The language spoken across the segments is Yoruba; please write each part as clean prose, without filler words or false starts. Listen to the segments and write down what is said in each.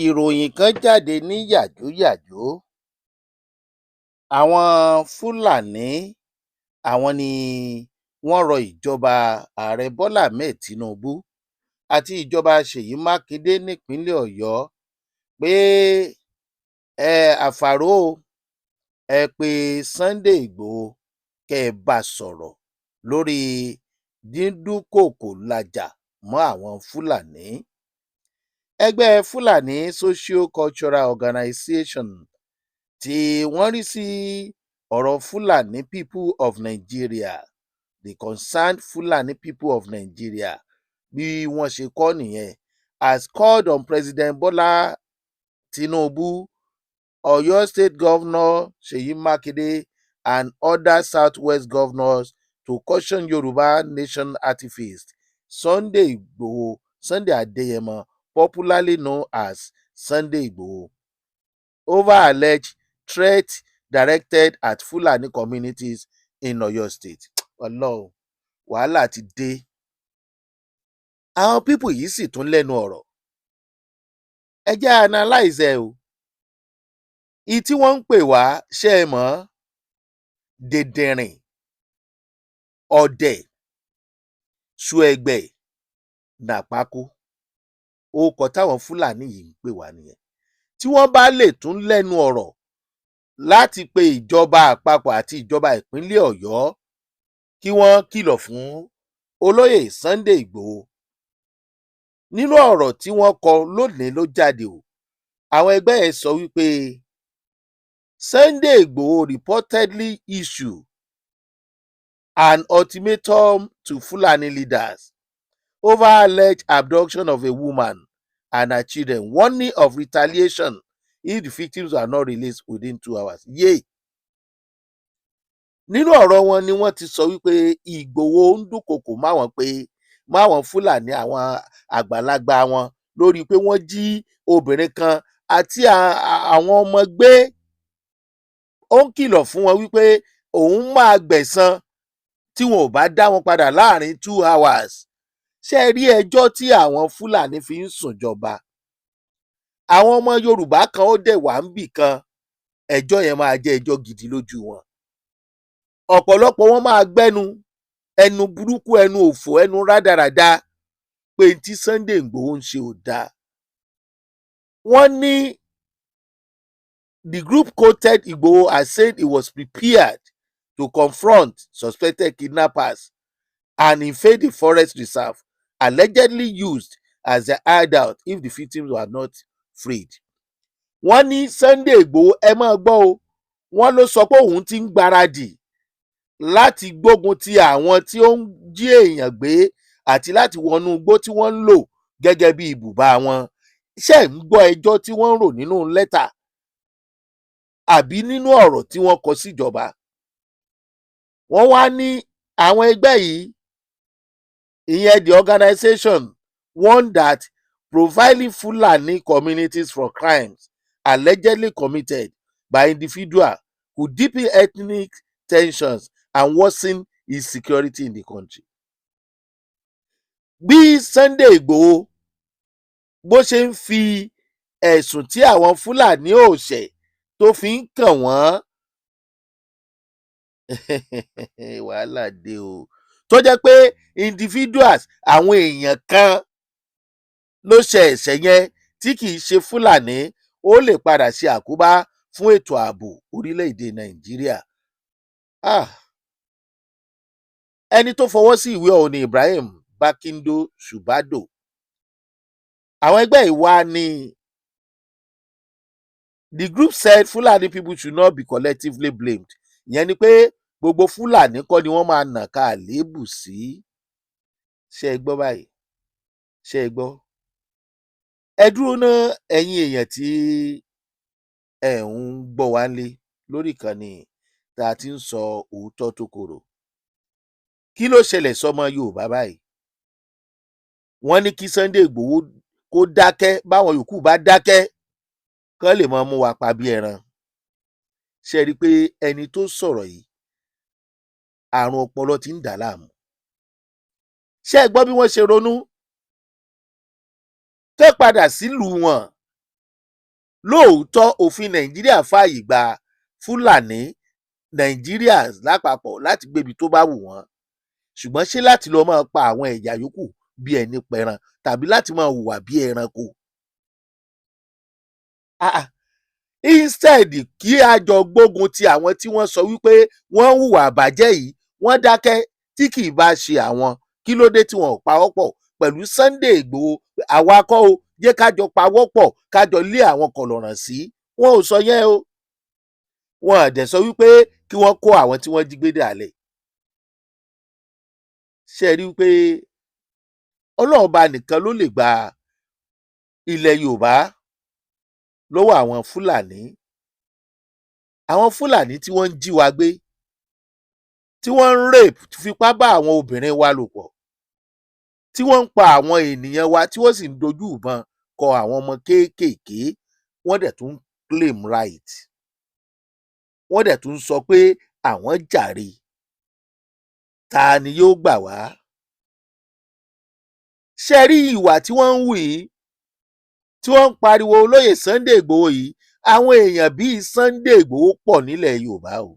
Ìròyìn kan jáde ní yàjóyàjó. Àwọn Fúlàní àwọn ni wọ́n rọ ìjọba ààrẹ Bọ́lá Ahmed Tinubu àti ìjọba Ṣèyí Mákindé nípínlẹ̀ Ọ̀yọ́ pé àfàró o, ẹ pe Sunday Igboho kẹ́ ẹ bá sọ̀rọ̀ lórí dídúnkòokò lajà mọ́ àwọn Fúlàní. Ẹgbẹ́ Fulani Socio-Cultural Organization tí wọ́n rí sí ọ̀rọ̀ Fulani People of Nigeria, the Concerned Fulani People of Nigeria, bí wọ́n ṣe kọ nìyẹn, has called on President Bola Tinubu, Oyo State Governor Seyi Makinde, and other Southwest governors to caution Yoruba Nation activist Sunday Igboho, Sunday Adeyemo, popularly known as Sunday Igboho, over alleged threats directed at Fulani communities in Oyo State. Ọlọ́run, wàhálà ti dé. Àwọn pípù yìí sì tún lẹ́nu ọ̀rọ̀. Ẹ jẹ́ analyze ẹ o. Tí wọ́n ń pè wá ṣe é mọ́ dèdèrìn, ọ̀dẹ̀, ṣùẹ̀gbẹ̀, nàpákó. Orúkọ táwọn Fúlàní yìí ń pè wá nìyẹn. Tí wọ́n bá lè tún lẹ́nu ọ̀rọ̀ láti pe ìjọba àpapọ̀ àti ìjọba ìpínlẹ̀ Ọ̀yọ́ kí wọ́n kìlọ̀ fún olóyè Sunday Igboho. Nínú ọ̀rọ̀ tí wọ́n kọ lónìí ló jáde o. Àwọn ẹgbẹ́ ẹ̀ sọ wípé Sunday Igboho reportedly issued an ultimatum to Fulani leaders over alleged abduction of a woman and her children, warning of retaliation if the victims are not released within 2 hours. Yay! Nínú ọ̀rọ̀ wọn ni wọ́n ti sọ wípé Ìgbòho ń dúnkokò máwọn Fúlàní, àwọn àgbàlagbà wọn, lórí pé wọ́n jí obìnrin kan àti àwọn ọmọ gbé. Ó ń kìlọ̀ fún wọn wípé òun máa gbẹ̀san tí wọn ò bá dá wọn padà láàrin 2 hours. Ṣé ẹ rí ẹjọ́ tí àwọn Fúlàní fi ń sùnjọba? Àwọn ọmọ Yorùbá kan ó dẹ̀ wá ń bì kan, ẹjọ́ yẹn máa jẹ́ ẹjọ́ gidi lójú wọn. Ọ̀pọ̀lọpọ̀ wọn máa gbẹ́nu, ẹnu burúkú, ẹnu òfò, ẹnu rádaràda pé tí Sunday Igboho ń ṣe ò dáa. Wọ́n ní the group quoted Igboho as saying he was prepared to confront suspected kidnappers and invade the forest reserve allegedly used as their hideout if the victims were not freed. Wọ́n ní Sunday Igboho, ẹ máa gbọ́ o, wọ́n ló sọ pé òun ti ń gbáradì láti gbógun ti àwọn tí ó ń jí èèyàn gbé àti láti wọnú igbó tí wọ́n ń lò gẹ́gẹ́ bí ibùba wọn. Ṣé ń gbọ́ ẹjọ́ tí wọ́n ń rò nínú lẹ́tà àbí nínú ọ̀rọ̀ tí wọ́n kọ síjọba? Wọ́n wá ní àwọn ẹgbẹ́ yìí, ìyẹn the organization, warned that profiling Fulani communities for crimes allegedly committed by individuals could deepen ethnic tensions and worsen insecurity in the country. Bí Sunday Igboho bó ṣe ń fi ẹ̀sùn tí àwọn Fúlàní ò ṣẹ̀ tó fi ń kàn wọ́n, wàhálà dé o. Tó jẹ́ pé individuals, àwọn èèyàn kan ló ṣe ẹ̀ṣẹ̀ yẹn tí kì í ṣe Fúlàní, ó lè padà ṣe àkóbá fún ètò ààbò orílẹ̀-èdè Nàìjíríà. Ẹni tó fọwọ́ sí ìwé ọ̀hún ni Ibrahim Bakindo Shubado. Àwọn ẹgbẹ́ ìwà ni the group said Fulani people should not be collectively blamed. Ìyẹn ni pé gbogbo Fúlàní kọ́ ni wọ́n máa nàka àléébù sí. Ṣé ẹ gbọ́ báyìí? Ṣé ẹ gbọ́? Ẹ dúró ná ẹ̀yin èèyàn tí ẹ ń gbọ́ wá lé lórí ìkànnì tá a ti ń sọ òótọ́ tó korò. Kí ló ṣẹlẹ̀ sọ́mọ Yorùbá báyìí? Wọ́n ní kí Sunday Igboho kó dákẹ́, báwọn yòókù bá dákẹ́ kán lè máa mú wa pa bí ẹran. Ṣé rí i pé ẹni tó sọ̀rọ̀ yìí àrùn ọpọlọ ti ń dà láàmú? Ṣé ẹ gbọ́ bí wọ́n ṣe ronú? Tẹ́ padà sílùú wọn lóòótọ́ òfin Nàìjíríà fààyè gba Fúlàní Nigerians lápapọ̀ láti gbébi tó bá wù wọ́n, ṣùgbọ́n ṣé láti lọ máa pa àwọn ẹ̀yà yòókù bí ẹni pẹran tàbí láti máa hùwà bí ẹranko? Instead kí a jọ gbógun ti àwọn tí wọ́n sọ wípé wọ́n ń hùwà àbàjẹ́ yìí, wọ́n dákẹ́ tí kì í bá ṣe àwọn, kí ló dé tí wọn ò pawọ́pọ̀ pẹ̀lú Sunday Igboho? Àwa kọ́ o, jẹ́ ká jọ pawọ́pọ̀ ká jọ lé àwọn kọ̀lọ̀ràn sí. Wọn ò sọ yẹn o. Wọn ò dẹ̀ sọ wípé kí wọ́n kó àwọn tí wọ́n jí gbé dàlẹ̀. Ṣé ẹ rí wípé Ọlọ́run ọba nìkan ló lè gba ilẹ̀ Yorùbá lọ́wọ́ àwọn Fúlàní. Àwọn Fúlàní tí wọ́n ń jí wa gbé, tí wọ́n ń rape, fipá bá àwọn obìnrin wa lò pọ̀, tí wọ́n ń pa àwọn ènìyàn wa, tí wọ́n sì ń dojú ìbọn kọ àwọn ọmọ kéékèèké, wọ́n dẹ̀ tún claim right. Wọ́n dẹ̀ tún sọ pé àwọn jàre. Ta ni yóò gbà wá? Ṣé rí ìwà tí wọ́n ń hù yìí, tí wọ́n ń pariwo olóyè Sunday Igboho yìí, àwọn èèyàn bíi Sunday Igboho pọ̀ nílẹ̀ Yorùbá o.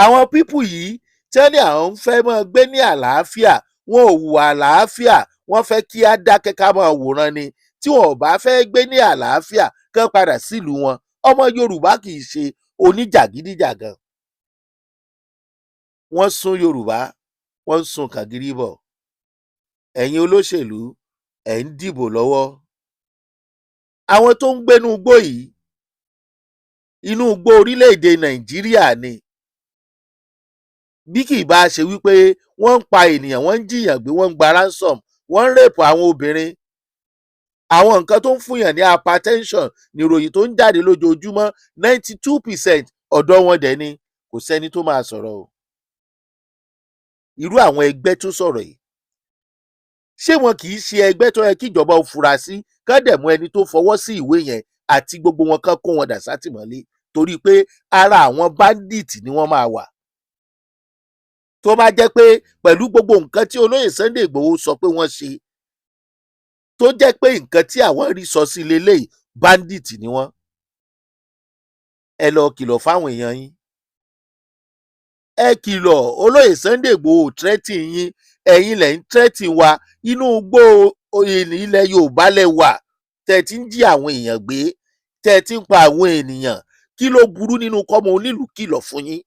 Àwọn pípù yìí tí wọ́n ní àwọn ń fẹ́ máa gbé ní àlàáfíà, wọn ò hùwà àlàáfíà, wọ́n fẹ́ kí á dákẹ́ ká máa wòran ni. Tí wọn ò bá fẹ́ gbé ní àlàáfíà kán padà sílùú wọn. Ọmọ Yorùbá kì í ṣe oníjàgídíjàgan. Wọ́n sún Yorùbá, wọ́n sún kàgírí bọ̀. Ẹ̀yin olóṣèlú, ẹ̀ ń dìbò lọ́wọ́. Àwọn tó ń gbénú igbó yìí, inú igbó orílẹ̀-èdè Nàìjíríà ni. Bí kì í bá ṣe wípé wọ́n ń pa ènìyàn, wọ́n ń jìyàn gbé, wọ́n ń gba ransom, wọ́n ń rape àwọn obìnrin. Àwọn nǹkan tó ń fúnyàn ní hypertension ni ìròyìn tó ń jáde lójoojúmọ́, 92% ọ̀dọ̀ wọn dẹ̀ ni. Kò sẹ́ni tó máa sọ̀rọ̀ o. Irú àwọn ẹgbẹ́ tó sọ̀rọ̀ yìí, ṣé wọn kì í ṣe ẹgbẹ́ tó yẹ kí ìjọba ó fura sí, kán dẹ̀ mú ẹni tó fọwọ́ sí ìwé yẹn àti gbogbo wọn kán kó wọn dà sátìmọ́lé, torí pé ara àwọn bandit ni wọ́n máa wà. Tó bá jẹ́ pé pẹ̀lú gbogbo nǹkan tí olóyè Sunday Igboho sọ pé wọ́n ṣe, tó jẹ́ pé nǹkan tí àwọn rí sọ sí leléyìí, bandit ni wọ́n. Ẹ lọ kìlọ̀ fáwọn èèyàn yín. Ẹ kìlọ̀, olóyè Sunday Igboho threatening yín, ẹ̀yin lẹ̀ ń threatening wa. Inú igbó ilẹ̀ Yorùbá lẹ wà, tẹ́ ti ń jí àwọn èèyàn gbé, tẹ́ ti ń pa àwọn ènìyàn. Kí ló burú nínú kọ́mọ onílùú kìlọ̀ fún yín?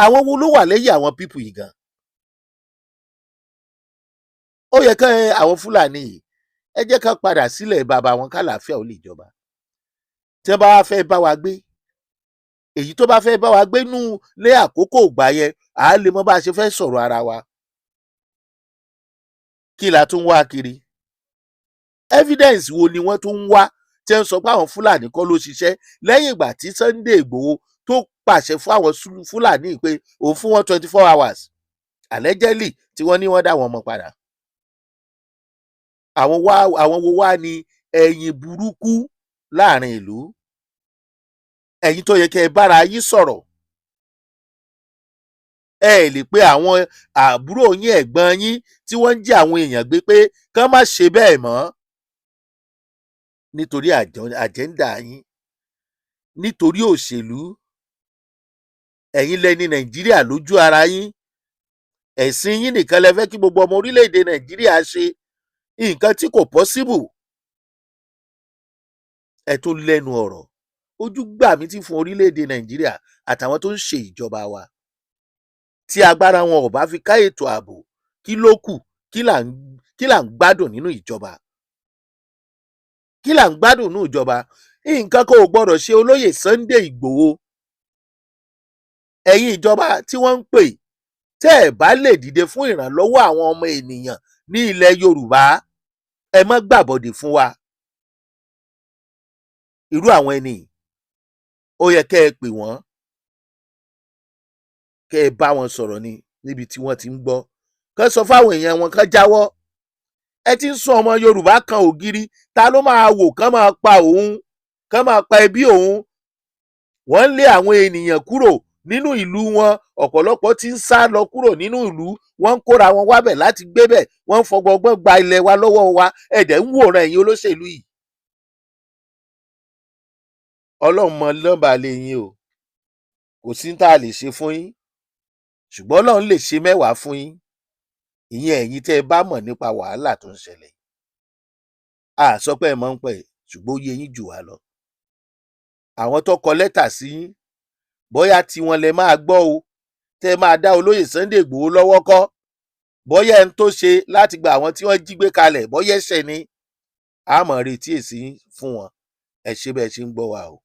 Àwọn wo ló wà lẹ́yìn àwọn pípù yìí gan? Ó yẹ kán àwọn Fúlàní yìí, ẹ jẹ́ kán padà sílẹ̀ bàbá wọn kálàáfíà ó lè jọba. Tí wọ́n bá wá fẹ́ bá wa gbé, èyí tó bá fẹ́ bá wa gbé nú lé àkókò ìgbà yẹn, à á lè mọ bá a ṣe fẹ́ sọ̀rọ̀ ara wa. Kí la tún wá kiri? Evidence wo ni wọ́n tún ń wá tí wọ́n sọ pé àwọn Fúlàní kọ́ ló ṣiṣẹ́, lẹ́yìn ìgbà tí Sunday Igboho tó pàṣẹ fún àwọn Fúlàní pé òun fún wọn 24 hours allegedly tí wọ́n ní wọ́n dá wọn mọ̀ padà. Àwọn wo wá ní ẹ̀yin burúkú láàrin ìlú? Ẹ̀yin tó yẹ kẹ́ ẹ bára yín sọ̀rọ̀. Ẹ lè pe àwọn àbúrò yín, ẹ̀gbọ́n yín tí wọ́n ń jí àwọn èèyàn gbé pé kán má ṣe bẹ́ẹ̀ mọ́ nítorí àjẹ́ńdà yín, nítorí òṣèlú. Ẹ̀yin lẹ ní Nàìjíríà lójú ara yín. Ẹ̀sìn yín nìkan lẹ fẹ́ kí gbogbo ọmọ orílẹ̀-èdè Nàìjíríà ṣe, nǹkan tí kò possible. Ẹ tó lẹ́nu ọ̀rọ̀. Ojú gbà mí tí fún orílẹ̀-èdè Nàìjíríà àtàwọn tó ń ṣe ìjọba wa. Tí agbára wọn ò bá fi ká ètò ààbò, kí ló kù? Kí là ń gbádùn nínú ìjọba? Kí là ń gbádùn nínú ìjọba? Nǹkan kan ò gbọdọ̀ ṣe olóyè Sunday Igboho. Ẹ̀yin ìjọba tí wọ́n ń pè, tẹ́ ẹ̀ bá lè dìde fún ìrànlọ́wọ́ àwọn ọmọ ènìyàn ní ilẹ̀ Yorùbá, ẹ má gbàbọ̀dè fún wa. Irú àwọn ẹni ó yẹ kẹ́ ẹ pè wọ́n, kẹ́ ẹ bá wọn sọ̀rọ̀ ni níbi tí wọ́n ti ń gbọ́. Kán sọ fáwọn èèyàn wọn kán jáwọ́. Ẹ ti ń sún ọmọ Yorùbá kan ògiri, ta ló máa wò kán máa pa òun, kán máa pa ẹbí òun? Wọ́n ń lé àwọn ènìyàn kúrò nínú ìlú wọn ọ̀pọ̀lọpọ̀ ti ń sá lọ kúrò nínú ìlú, wọ́n ń kóra wọn wábẹ̀ láti gbébẹ̀, wọ́n ń fọgbọgbọ́n gba ilẹ̀ wa lọ́wọ́ wa, ẹ dẹ̀ ń wòran ẹ̀yin olóṣèlú yìí. Ọlọ́run mọ nọ́mbà ilé yín o, kò sí tá a lè ṣe fún yín, ṣùgbọ́n Ọlọ́run lè ṣe mẹ́wàá fún yín, ìyẹn ẹ̀yin tẹ́ ẹ bá mọ̀ nípa wàhálà tó ń ṣẹlẹ̀. A sọ pé ẹ mọ̀ ń pẹ̀, ṣùgbọ́n ó yé yín jù wá lọ. Àwọn tó kọ lẹ́tà sí yín, bóyá tiwọn lẹ máa gbọ́ o, tẹ́ ẹ máa dá olóyè Sunday Igboho lọ́wọ́ kọ́, bóyá ẹni tó ṣe láti gba àwọn tí wọ́n jí gbé kalẹ̀ bóyá ẹ̀ṣẹ̀ ni, a máa retí èsì fún wọn. Ẹ ṣé bẹ́ẹ̀ ṣe ń gbọ́ wa o.